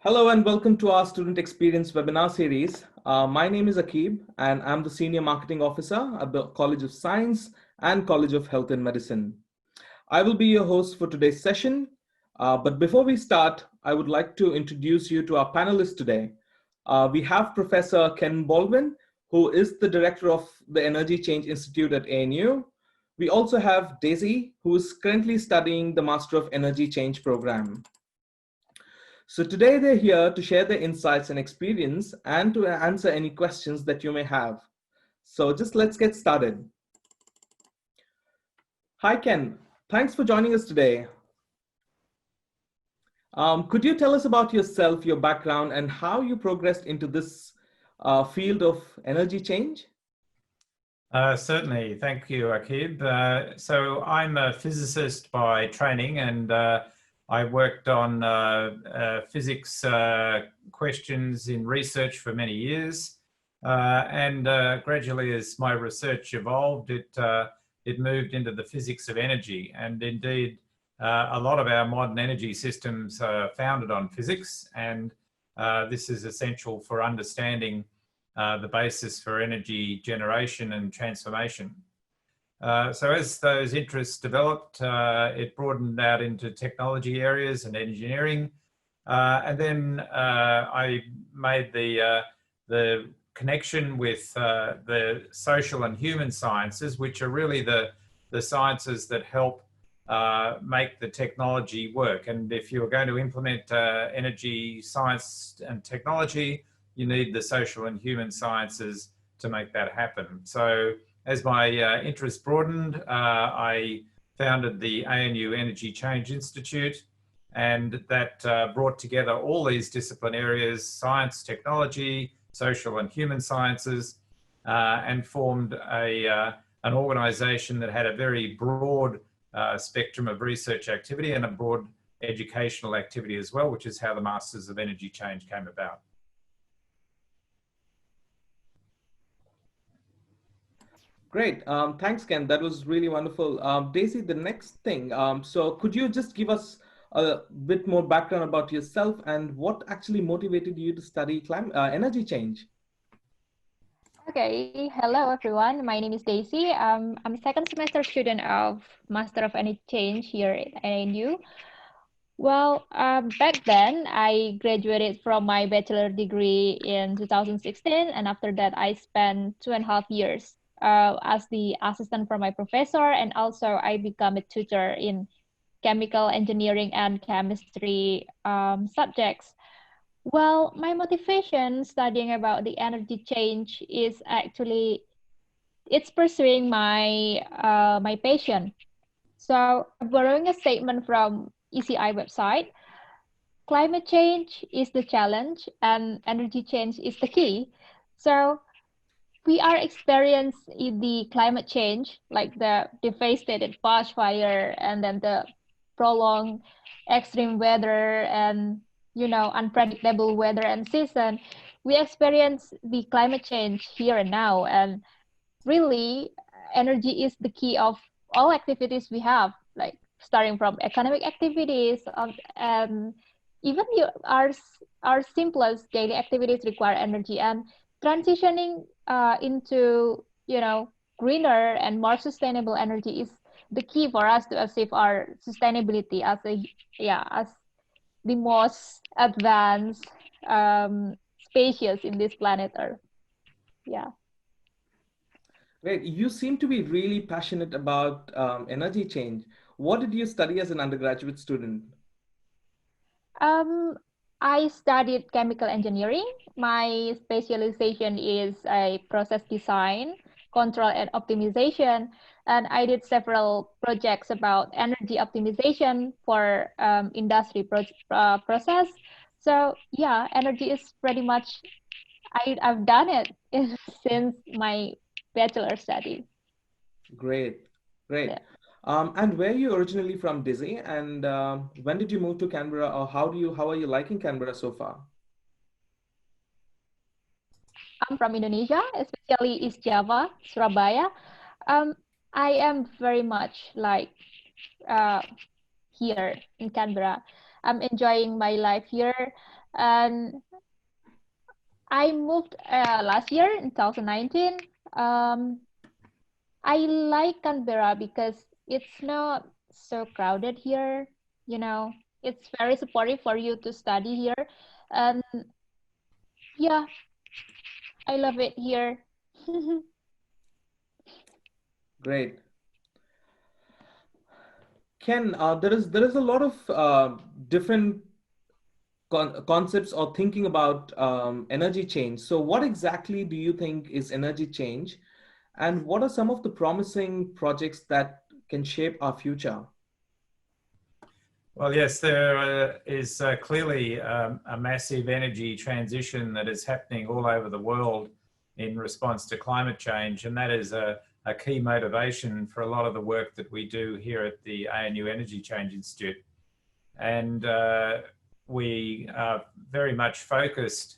Hello and welcome to our Student Experience webinar series. My name is Akib and I'm the Senior Marketing Officer at the College of Science and College of Health and Medicine. I will be your host for today's session, but before we start, I would like to introduce you to our panelists today. We have Professor Ken Baldwin, who is the Director of the Energy Change Institute at ANU. We also have Daisy, who is currently studying the Master of Energy Change program. So today they're here to share their insights and experience and to answer any questions that you may have. So just let's get started. Hi, Ken. Thanks for joining us today. Could you tell us about yourself, your background, and how you progressed into this field of energy change? Certainly. Thank you, Akib. So I'm a physicist by training, and I worked on physics questions in research for many years. Gradually, as my research evolved, it moved into the physics of energy. And indeed, a lot of our modern energy systems are founded on physics, and this is essential for understanding the basis for energy generation and transformation. So as those interests developed, it broadened out into technology areas and engineering. And then I made the connection with the social and human sciences, which are really the sciences that help make the technology work. And if you're going to implement energy science and technology, you need the social and human sciences to make that happen. So as my interest broadened, I founded the ANU Energy Change Institute, and that brought together all these discipline areas, science, technology, social and human sciences, and formed an organization that had a very broad spectrum of research activity and a broad educational activity as well, which is how the Masters of Energy Change came about. Great. Thanks, Ken. That was really wonderful. Daisy, the next thing. So could you just give us a bit more background about yourself and what actually motivated you to study energy change? Okay, hello everyone. My name is Daisy. I'm a second semester student of Master of Energy Change here at ANU. Well, back then I graduated from my bachelor degree in 2016, and after that I spent 2.5 years as the assistant for my professor, and also I become a tutor in chemical engineering and chemistry subjects. Well, my motivation studying about the energy change is actually it's pursuing my my passion. So, borrowing a statement from ECI website, climate change is the challenge and energy change is the key. So, we are experiencing the climate change, like the devastated bushfire and then the prolonged extreme weather and unpredictable weather and season. We experience the climate change here and now, and really energy is the key of all activities we have, like starting from economic activities and even our simplest daily activities require energy, and transitioning into greener and more sustainable energy is the key for us to achieve our sustainability as as the most advanced species in this planet Earth. Yeah. Great. You seem to be really passionate about energy change. What did you study as an undergraduate student? I studied chemical engineering. My specialization is a process design, control, and optimization. And I did several projects about energy optimization for industry process. So yeah, energy is pretty much, I've done it since my bachelor study. Great, great. Yeah. And where are you originally from, Dizzy? And when did you move to Canberra, or how are you liking Canberra so far? I'm from Indonesia, especially East Java, Surabaya. I am very much like here in Canberra. I'm enjoying my life here. And I moved last year in 2019. I like Canberra because it's not so crowded here. You know, it's very supportive for you to study here. And yeah, I love it here. Great. Ken, there is a lot of different concepts or thinking about energy change. So, what exactly do you think is energy change, and what are some of the promising projects that can shape our future? Well, yes, there is clearly a massive energy transition that is happening all over the world in response to climate change, and that is a key motivation for a lot of the work that we do here at the ANU Energy Change Institute. And we are very much focused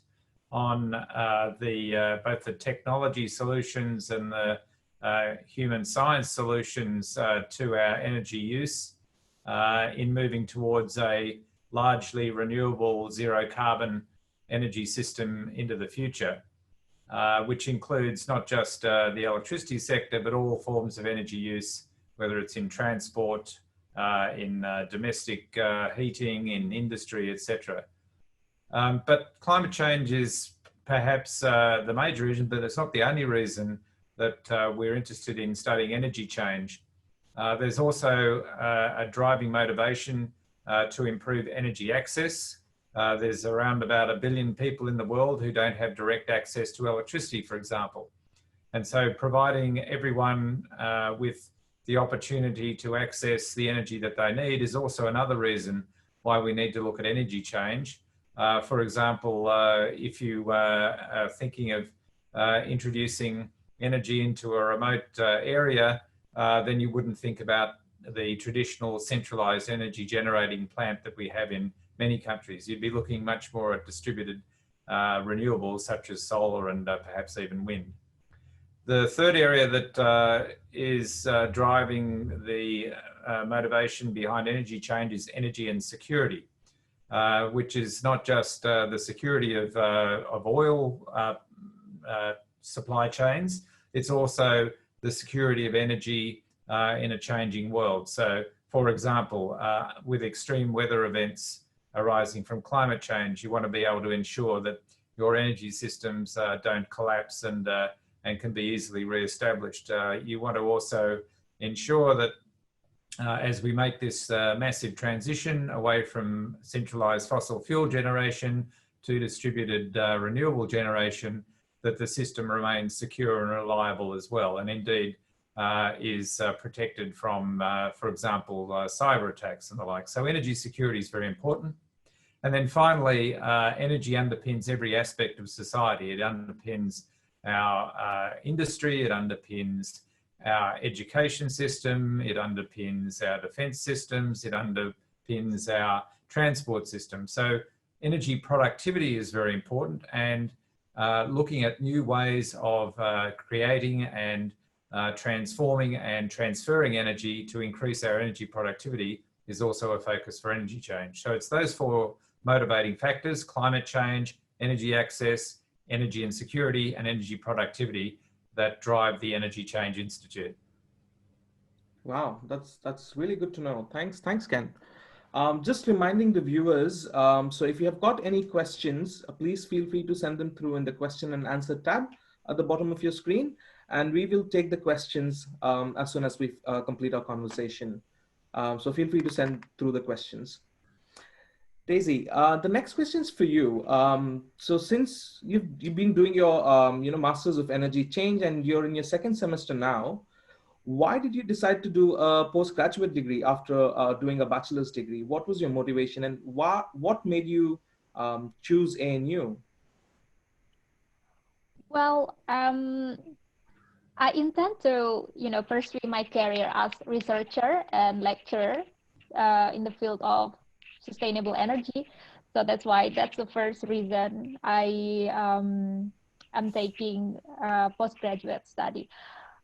on both the technology solutions and the human science solutions to our energy use in moving towards a largely renewable zero carbon energy system into the future, which includes not just the electricity sector, but all forms of energy use, whether it's in transport, in domestic heating, in industry, etc. But climate change is perhaps the major reason, but it's not the only reason that we're interested in studying energy change. There's also a driving motivation to improve energy access. There's around about 1 billion people in the world who don't have direct access to electricity, for example. And so providing everyone with the opportunity to access the energy that they need is also another reason why we need to look at energy change. For example, if you are thinking of introducing energy into a remote area, then you wouldn't think about the traditional centralized energy generating plant that we have in many countries. You'd be looking much more at distributed renewables such as solar and perhaps even wind. The third area that is driving the motivation behind energy change is energy and security, which is not just the security of oil supply chains, it's also the security of energy in a changing world. So, for example, with extreme weather events arising from climate change, you want to be able to ensure that your energy systems don't collapse and can be easily re-established. You want to also ensure that as we make this massive transition away from centralized fossil fuel generation to distributed renewable generation, that the system remains secure and reliable as well, and indeed is protected from, for example, cyber attacks and the like. So energy security is very important. And then finally, energy underpins every aspect of society. It underpins our industry, it underpins our education system, it underpins our defense systems, it underpins our transport system. So energy productivity is very important, and looking at new ways of creating and transforming and transferring energy to increase our energy productivity is also a focus for energy change. So it's those four motivating factors: climate change, energy access, energy and security, and energy productivity, that drive the Energy Change Institute. Wow, that's really good to know. Thanks, Ken. Just reminding the viewers, so if you have got any questions, please feel free to send them through in the question and answer tab at the bottom of your screen, and we will take the questions as soon as we complete our conversation. So feel free to send through the questions. Daisy, the next question is for you. So since you've been doing your Masters of Energy Change and you're in your second semester now, why did you decide to do a postgraduate degree after doing a bachelor's degree? What was your motivation, and what made you choose ANU? Well, I intend to, pursue my career as researcher and lecturer in the field of sustainable energy. So that's the first reason I am taking postgraduate study.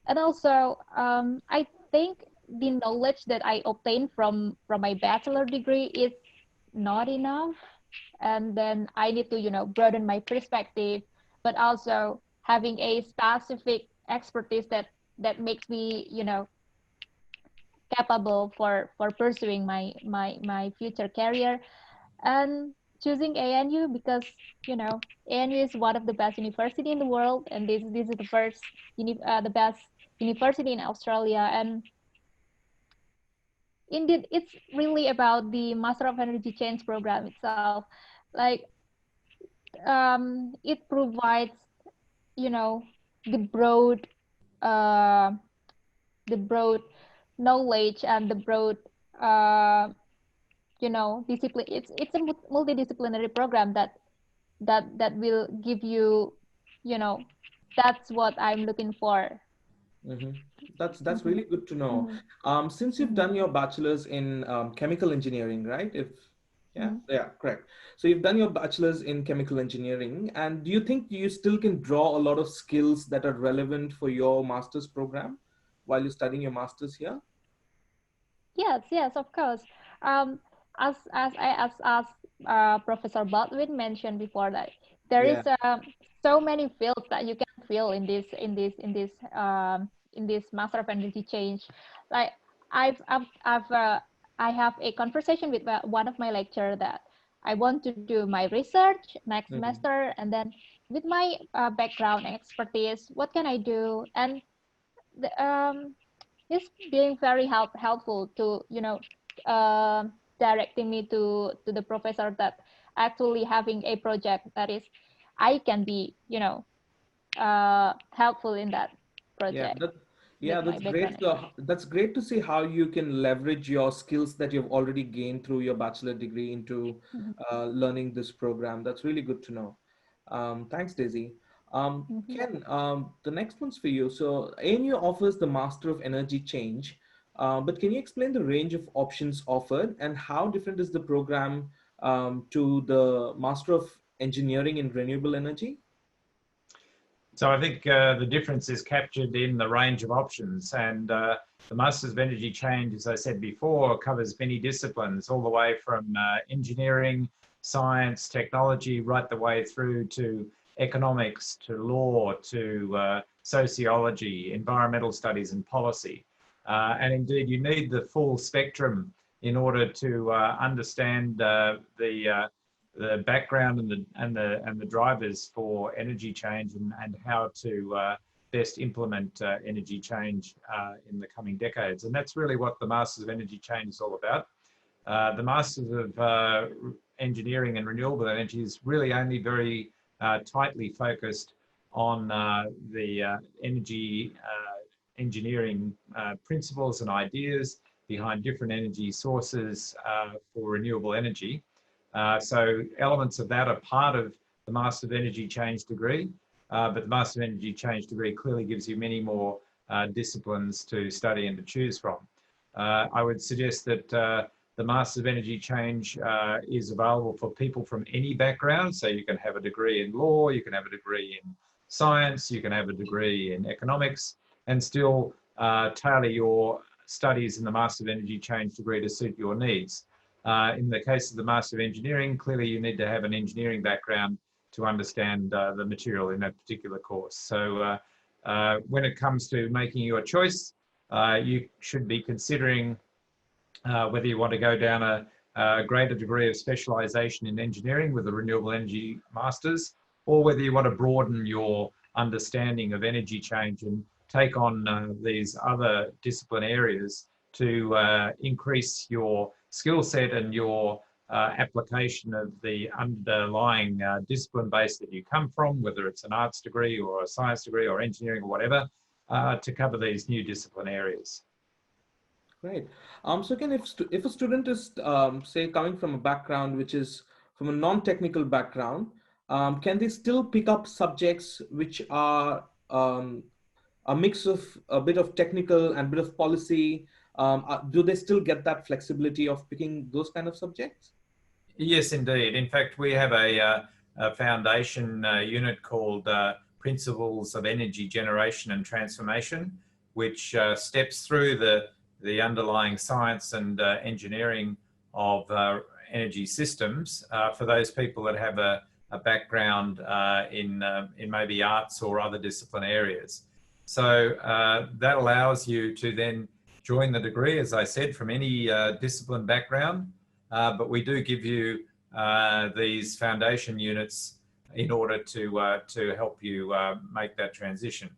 And also, I think the knowledge that I obtained from my bachelor degree is not enough, and then I need to, broaden my perspective, but also having a specific expertise that makes me, capable for pursuing my future career. And choosing ANU because, ANU is one of the best university in the world, and this is the the best university in Australia. And indeed, it's really about the Master of Energy Change program itself. Like, it provides, you know, the broad, uh, the broad knowledge and the broad, uh, discipline. It's a multidisciplinary program that will give you, you know, that's what I'm looking for. Hmm. That's Mm-hmm. really good to know. Mm-hmm. Since you've done your bachelor's in chemical engineering, right? If yeah, Mm-hmm. yeah, correct. So you've done your bachelor's in chemical engineering, and do you think you still can draw a lot of skills that are relevant for your master's program while you're studying your master's here? Yes, yes, of course. Um, as Professor Baldwin mentioned before, that there is Yeah. so many fields that you can fill in this Master of Energy Change. Like I've I have a conversation with one of my lecturer that I want to do my research next Hmm. semester, and then with my background and expertise, what can I do? And the, he's being very helpful to, directing me to the professor that actually having a project that is I can be, helpful in that Yeah, project yeah, with my that's background great. So expertise. that's great to see how you can leverage your skills that you've already gained through your bachelor degree into Mhm. learning this program. That's really good to know. Thanks, Daisy. Mhm. Ken, the next one's for you. So ANU offers the Master of Energy Change, but can you explain the range of options offered and how different is the program to the Master of Engineering in Renewable Energy? So I think the difference is captured in the range of options, and the Masters of Energy Change, as I said before, covers many disciplines, all the way from engineering, science, technology, right the way through to economics, to law, to sociology, environmental studies, and policy. And indeed, you need the full spectrum in order to understand the background and the drivers for energy change, and how to best implement energy change in the coming decades. And that's really what the Masters of Energy Change is all about. The Masters of Engineering and Renewable Energy is really only very tightly focused on the energy engineering principles and ideas behind different energy sources for renewable energy. So elements of that are part of the Master of Energy Change degree, but the Master of Energy Change degree clearly gives you many more disciplines to study and to choose from. I would suggest that the Master of Energy Change is available for people from any background. So you can have a degree in law, you can have a degree in science, you can have a degree in economics, and still tailor your studies in the Master of Energy Change degree to suit your needs. In the case of the Master of Engineering, clearly you need to have an engineering background to understand the material in that particular course. So when it comes to making your choice, you should be considering whether you want to go down a greater degree of specialization in engineering with a renewable energy masters, or whether you want to broaden your understanding of energy change and take on these other discipline areas to increase your skill set and your application of the underlying discipline base that you come from, whether it's an arts degree or a science degree or engineering or whatever, to cover these new discipline areas. Great. So again, if a student is say coming from a background which is from a non-technical background, can they still pick up subjects which are a mix of a bit of technical and bit of policy? Do they still get that flexibility of picking those kind of subjects? Yes, indeed. In fact, we have a foundation unit called Principles of Energy Generation and Transformation, which steps through the underlying science and engineering of energy systems for those people that have a background in maybe arts or other discipline areas. So that allows you to then join the degree, as I said, from any discipline background, but we do give you these foundation units in order to help you make that transition.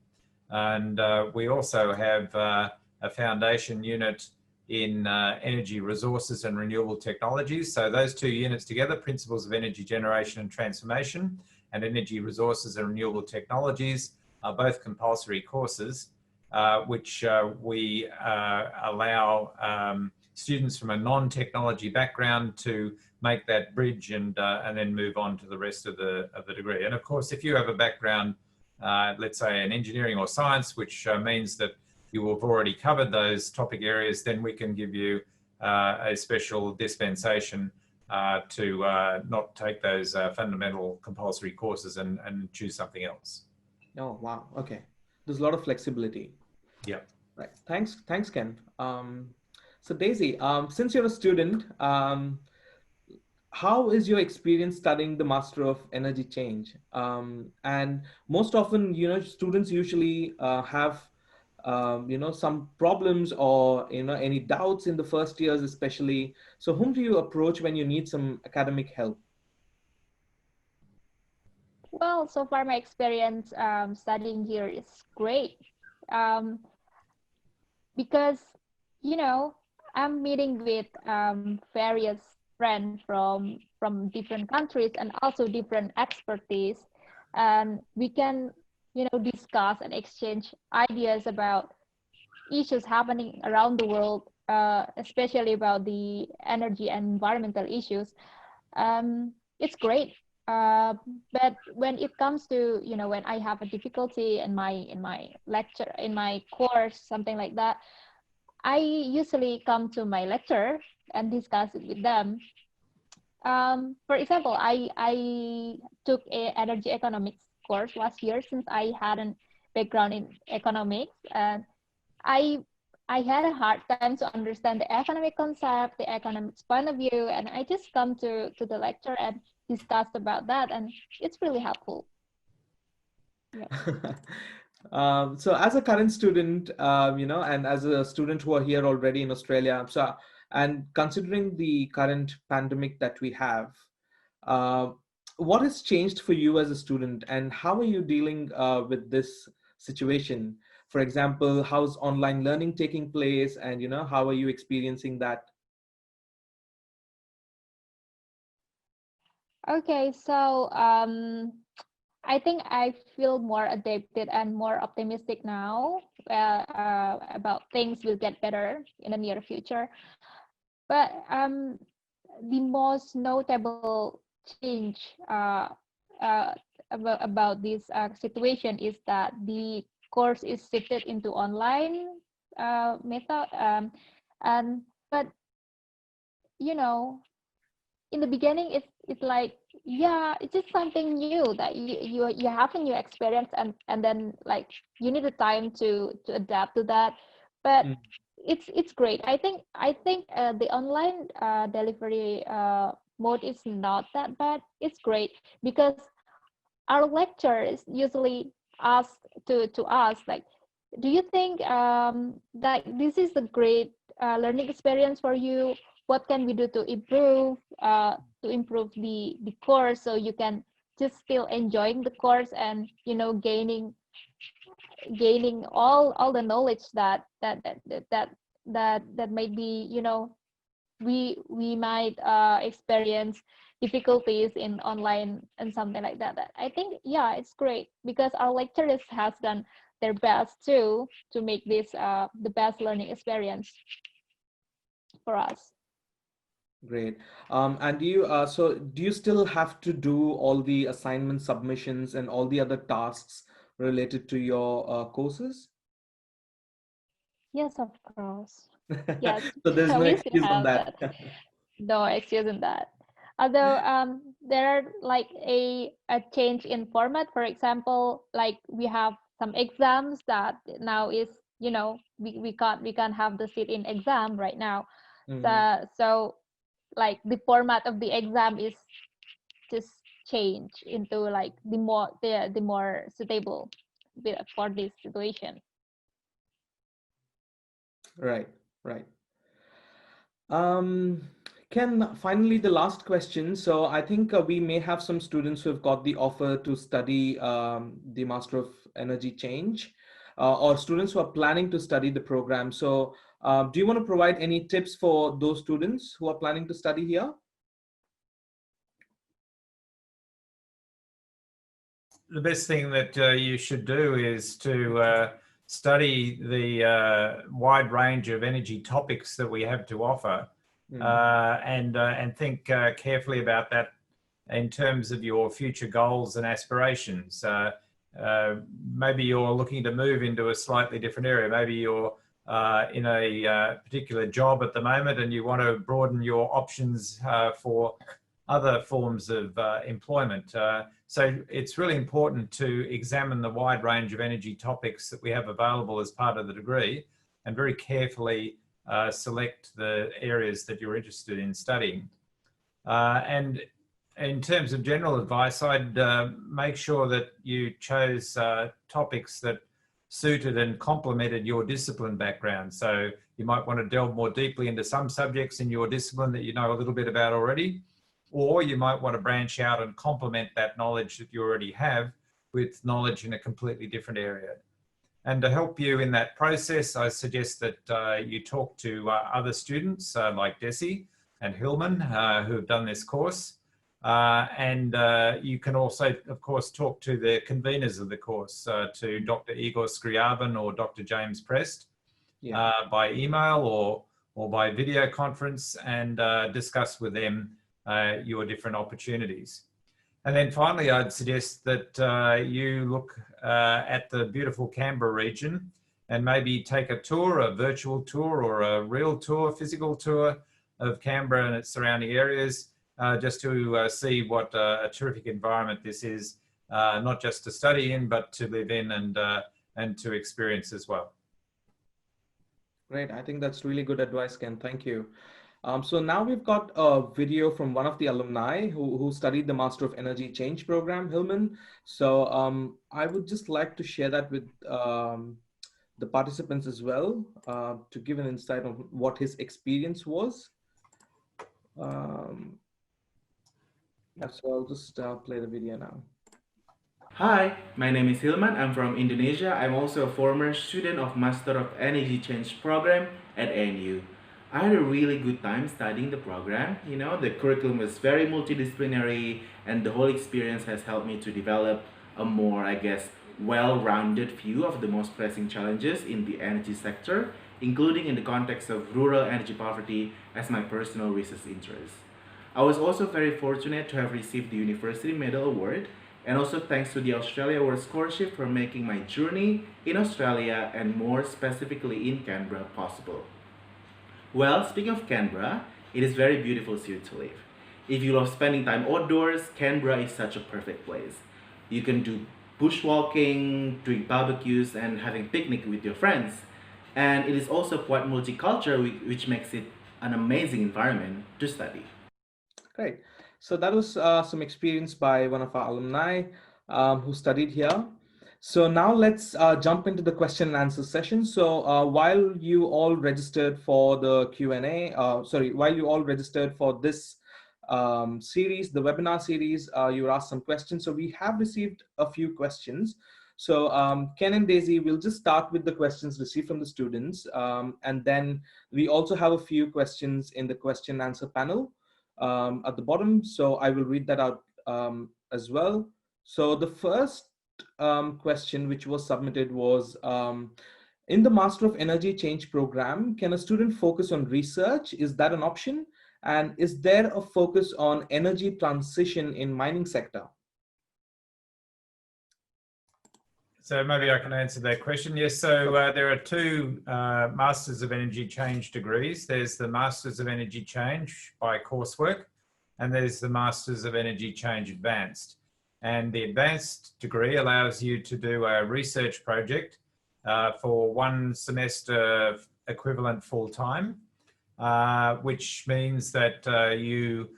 And we also have a foundation unit in energy resources and renewable technologies. So those two units together, principles of energy generation and transformation, and energy resources and renewable technologies, are both compulsory courses, which we allow students from a non-technology background to make that bridge and then move on to the rest of the degree. And of course, if you have a background, let's say in engineering or science, which means that you have already covered those topic areas, then we can give you a special dispensation to not take those fundamental compulsory courses and choose something else. Oh, wow. Okay. There's a lot of flexibility. Yeah. Right. Thanks, Ken. So Daisy, since you're a student, how is your experience studying the Master of Energy Change? And most often, students usually have, some problems or, any doubts in the first years, especially. So whom do you approach when you need some academic help? Well, so far my experience studying here is great, because I'm meeting with various friends from different countries and also different expertise, and we can discuss and exchange ideas about issues happening around the world, especially about the energy and environmental issues. It's great. But when it comes to when I have a difficulty in my lecture, in my course, something like that, I usually come to my lecturer and discuss it with them. For example, I took a energy economics course last year since I had a background in economics, and I had a hard time to understand the economic concept, the economics point of view, and I just come to the lecture and discuss about that, and it's really helpful. Yeah. So as a current student, and as a student who are here already in Australia, so and considering the current pandemic that we have, what has changed for you as a student, and how are you dealing with this situation? For example, how's online learning taking place, and how are you experiencing that? Okay, so I think I feel more adapted and more optimistic now about things will get better in the near future. But the most notable change about this situation is that the course is shifted into online method, and but in the beginning it's like, yeah, it's just something new that you have a new experience, and then like you need the time to adapt to that. But it's great. I think the online delivery mode is not that bad. It's great because our lecturers usually ask to us like, do you think that this is a great learning experience for you? What can we do to improve the course so you can just still enjoying the course and gaining all the knowledge that might be we might experience difficulties in online and something like that. I think, yeah, it's great because our lecturers has done their best to make this the best learning experience for us. Great. And do you still have to do all the assignment submissions and all the other tasks related to your courses? Yes, of course. Yes, So there's no we still excuse on have that. that. No excuse in that. Although there are like a change in format. For example, like we have some exams that now is we can't have the sit-in exam right now. Mhm. So like the format of the exam is just changed into like the more suitable for this situation. Right, right. Um, Ken, finally, the last question. So I think we may have some students who have got the offer to study the Master of Energy Change, or students who are planning to study the program. So do you want to provide any tips for those students who are planning to study here? The best thing that you should do is to study the wide range of energy topics that we have to offer, and think carefully about that in terms of your future goals and aspirations. Maybe you're looking to move into a slightly different area. Maybe you're in a particular job at the moment and you want to broaden your options for other forms of employment. So it's really important to examine the wide range of energy topics that we have available as part of the degree, and very carefully select the areas that you're interested in studying. And in terms of general advice, I'd make sure that you chose topics that suited and complemented your discipline background. So you might want to delve more deeply into some subjects in your discipline that you know a little bit about already, or you might want to branch out and complement that knowledge that you already have with knowledge in a completely different area. And to help you in that process, I suggest that you talk to other students like Desi and Hillman who have done this course. And you can also, of course, talk to the conveners of the course, to Dr. Igor Scriabin or Dr. James Prest, by email or by video conference, and discuss with them your different opportunities. And then finally, I'd suggest that you look at the beautiful Canberra region and maybe take a tour, a virtual tour or a real tour, physical tour of Canberra and its surrounding areas, just to see what a terrific environment this is, not just to study in, but to live in and to experience as well. Great. I think that's really good advice, Ken. Thank you. So now we've got a video from one of the alumni who studied the Master of Energy Change program, Hillman. So I would just like to share that with the participants as well, to give an insight on what his experience was. So I'll just play the video now. Hi, my name is Hilman. I'm from Indonesia. I'm also a former student of Master of Energy Change program at ANU. I had a really good time studying the program. You know, the curriculum was very multidisciplinary, and the whole experience has helped me to develop a more, I guess, well-rounded view of the most pressing challenges in the energy sector, including in the context of rural energy poverty as my personal research interest. I was also very fortunate to have received the University Medal Award, and also thanks to the Australia Award Scholarship for making my journey in Australia and more specifically in Canberra possible. Well, speaking of Canberra, it is very beautiful city to live. If you love spending time outdoors, Canberra is such a perfect place. You can do bushwalking, doing barbecues, and having picnic with your friends. And it is also quite multicultural, which makes it an amazing environment to study. Great. So that was some experience by one of our alumni who studied here. So now let's jump into the question and answer session. So while you all registered for the Q&A, while you all registered for this series, the webinar series, you were asked some questions. So we have received a few questions. So Ken and Daisy, we'll just start with the questions received from the students. And then we also have a few questions in the question and answer panel at the bottom. So I will read that out as well. So the first question which was submitted was, in the Master of Energy Change program, can a student focus on research? Is that an option? And is there a focus on energy transition in mining sector? So maybe I can answer that question. Yes, so there are two Masters of Energy Change degrees. There's the Masters of Energy Change by coursework, and there's the Masters of Energy Change Advanced. And the advanced degree allows you to do a research project for 1 semester equivalent full-time. which means that you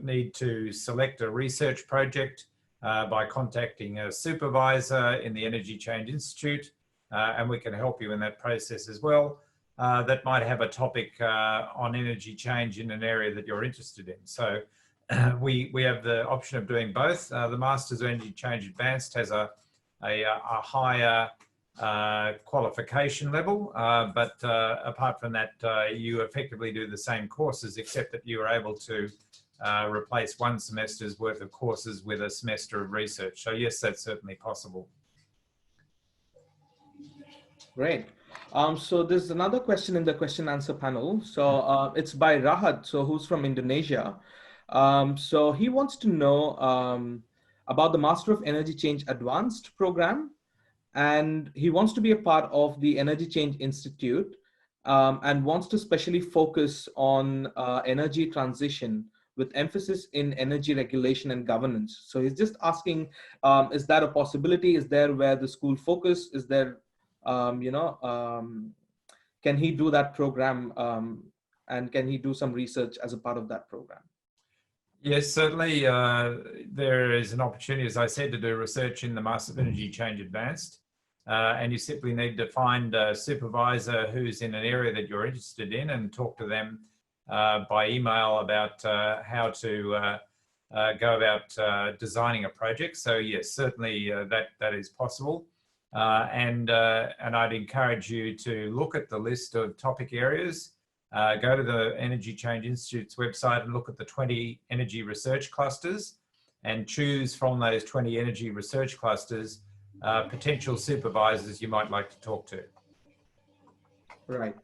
need to select a research project by contacting a supervisor in the Energy Change Institute, and we can help you in that process as well. That might have a topic on energy change in an area that you're interested in. So we have the option of doing both. The Masters of Energy Change Advanced has a higher qualification level, but apart from that, you effectively do the same courses, except that you are able to replace one semester's worth of courses with a semester of research. So yes, that's certainly possible. Great. So there's another question in the question answer panel. So it's by Rahat, so who's from Indonesia. So he wants to know about the Master of Energy Change Advanced program, and he wants to be a part of the Energy Change Institute and wants to specially focus on energy transition with emphasis in energy regulation and governance. So he's just asking, is that a possibility? Is there where the school focus? Is there, can he do that program and can he do some research as a part of that program? Yes, certainly there is an opportunity, as I said, to do research in the Master of Energy Change Advanced. And you simply need to find a supervisor who's in an area that you're interested in and talk to them by email about how to go about designing a project. So yes, certainly that is possible. And I'd encourage you to look at the list of topic areas. Go to the Energy Change Institute's website and look at the 20 energy research clusters and choose from those 20 energy research clusters potential supervisors you might like to talk to. Right.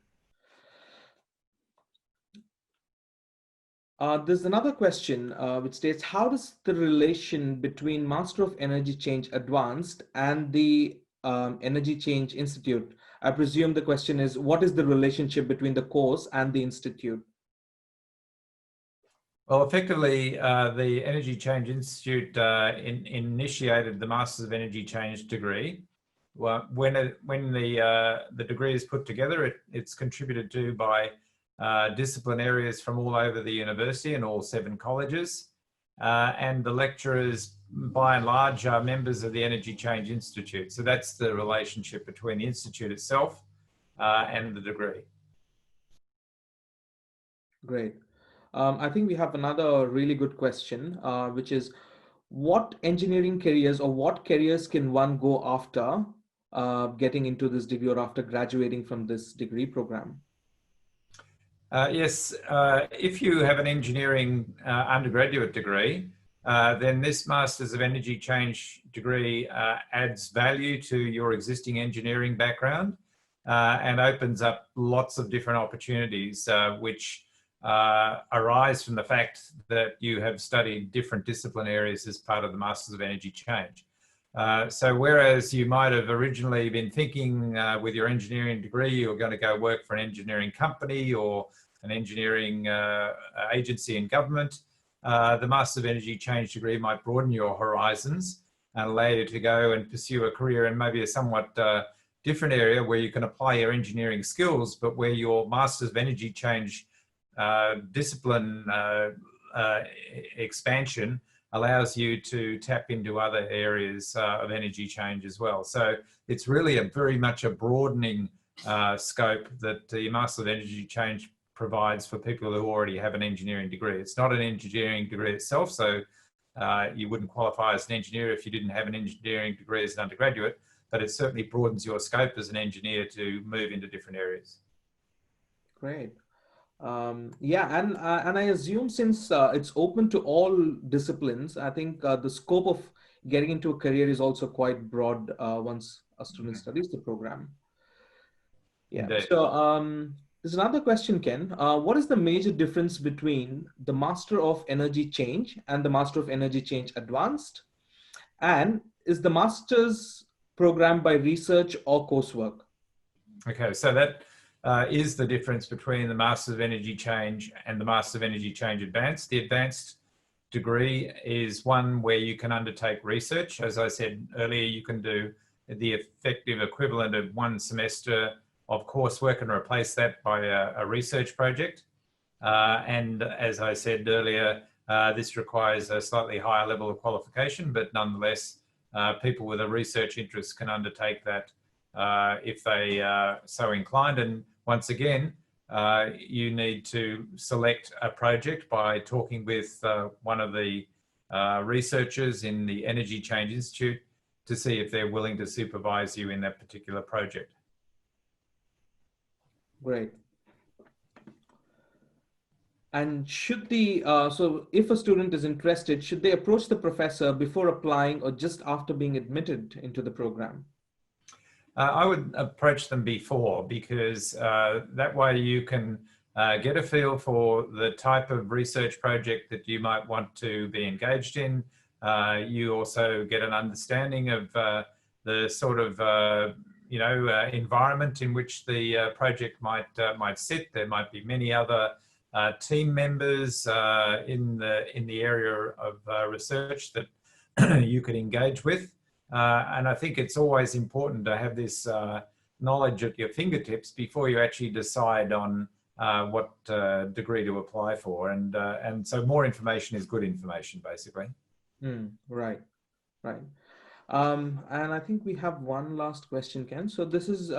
There's another question which states, how does the relation between Master of Energy Change Advanced and the Energy Change Institute? I presume the question is, what is the relationship between the course and the institute? Well, effectively, the Energy Change Institute initiated the Masters of Energy Change degree. Well, when the degree is put together, it's contributed to by discipline areas from all over the university and all 7 colleges. And the lecturers, by and large, are members of the Energy Change Institute. So that's the relationship between the institute itself and the degree. Great. I think we have another really good question, which is, what engineering careers or what careers can one go after getting into this degree or after graduating from this degree program? Yes, if you have an engineering undergraduate degree, then this Masters of Energy Change degree adds value to your existing engineering background and opens up lots of different opportunities which arise from the fact that you have studied different discipline areas as part of the Masters of Energy Change. So whereas you might have originally been thinking with your engineering degree, you're going to go work for an engineering company or an engineering agency in government, the Master of Energy Change degree might broaden your horizons and allow you to go and pursue a career in maybe a somewhat different area where you can apply your engineering skills, but where your Masters of Energy Change discipline expansion allows you to tap into other areas of energy change as well. So it's really very much a broadening scope that the Master of Energy Change provides for people who already have an engineering degree. It's not an engineering degree itself, so you wouldn't qualify as an engineer if you didn't have an engineering degree as an undergraduate, but it certainly broadens your scope as an engineer to move into different areas. Great. Yeah, and I assume since it's open to all disciplines, I think the scope of getting into a career is also quite broad once a student studies the program. Yeah. Indeed. So there's another question, Ken. What is the major difference between the Master of Energy Change and the Master of Energy Change Advanced? And is the Master's program by research or coursework? Okay, so that is the difference between the Masters of Energy Change and the Master of Energy Change Advanced. The advanced degree is one where you can undertake research. As I said earlier, you can do the effective equivalent of one semester coursework and replace that by a research project. And as I said earlier, this requires a slightly higher level of qualification, but nonetheless, people with a research interest can undertake that if they are so inclined. And once again, you need to select a project by talking with one of the researchers in the Energy Change Institute to see if they're willing to supervise you in that particular project. Great. And should the, so if a student is interested, should they approach the professor before applying or just after being admitted into the program? I would approach them before, because that way you can get a feel for the type of research project that you might want to be engaged in. You also get an understanding of the sort of environment in which the project might sit. There might be many other team members in the area of research that you could engage with. And I think it's always important to have this knowledge at your fingertips before you actually decide on what degree to apply for. And so more information is good information, basically. Right, right. And I think we have one last question, Ken. So this is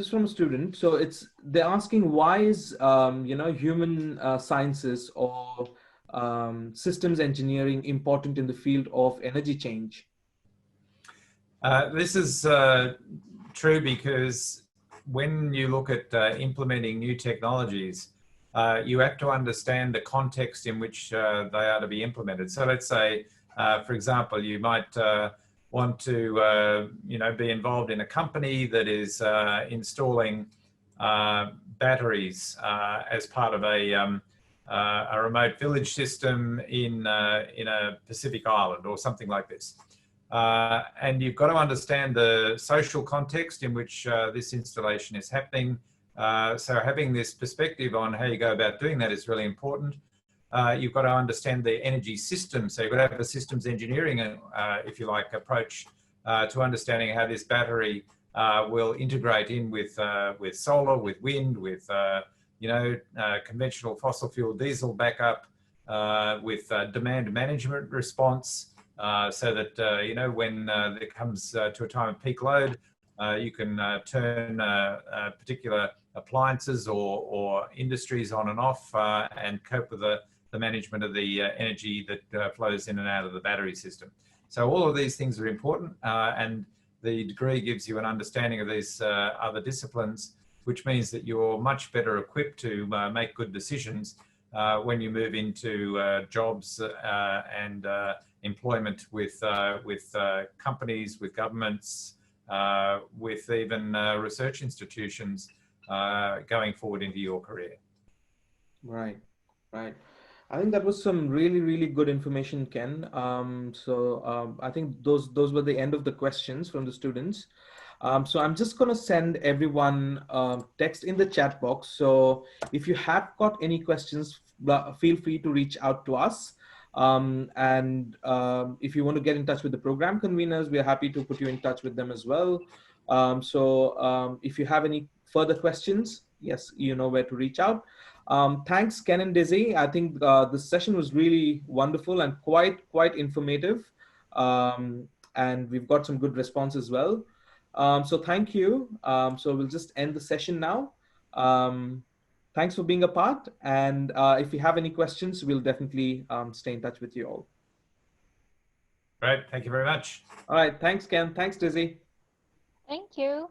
from a student. So they're asking, why is human sciences or systems engineering important in the field of energy change? This is true because when you look at implementing new technologies, you have to understand the context in which they are to be implemented. So let's say, for example, you might want to be involved in a company that is installing batteries as part of a remote village system in a Pacific island or something like this. And you've got to understand the social context in which this installation is happening. So having this perspective on how you go about doing that is really important. You've got to understand the energy system. So you've got to have a systems engineering, if you like, approach to understanding how this battery will integrate in with solar, with wind, with conventional fossil fuel diesel backup, with demand management response, so that when it comes to a time of peak load, you can turn particular appliances or industries on and off and cope with the management of the energy that flows in and out of the battery system. So all of these things are important, and the degree gives you an understanding of these other disciplines, which means that you're much better equipped to make good decisions when you move into jobs and employment with companies, with governments, with even research institutions going forward into your career. Right, right. I think that was some really, really good information, Ken. I think those were the end of the questions from the students. So I'm just going to send everyone text in the chat box. So if you have got any questions, feel free to reach out to us. If you want to get in touch with the program conveners, we are happy to put you in touch with them as well. If you have any further questions, yes, you know where to reach out. Thanks, Ken and Dizzy. I think this session was really wonderful and quite informative. And we've got some good response as well. So thank you. So we'll just end the session now. Thanks for being a part. And if you have any questions, we'll definitely stay in touch with you all. Great. Thank you very much. All right. Thanks, Ken. Thanks, Dizzy. Thank you.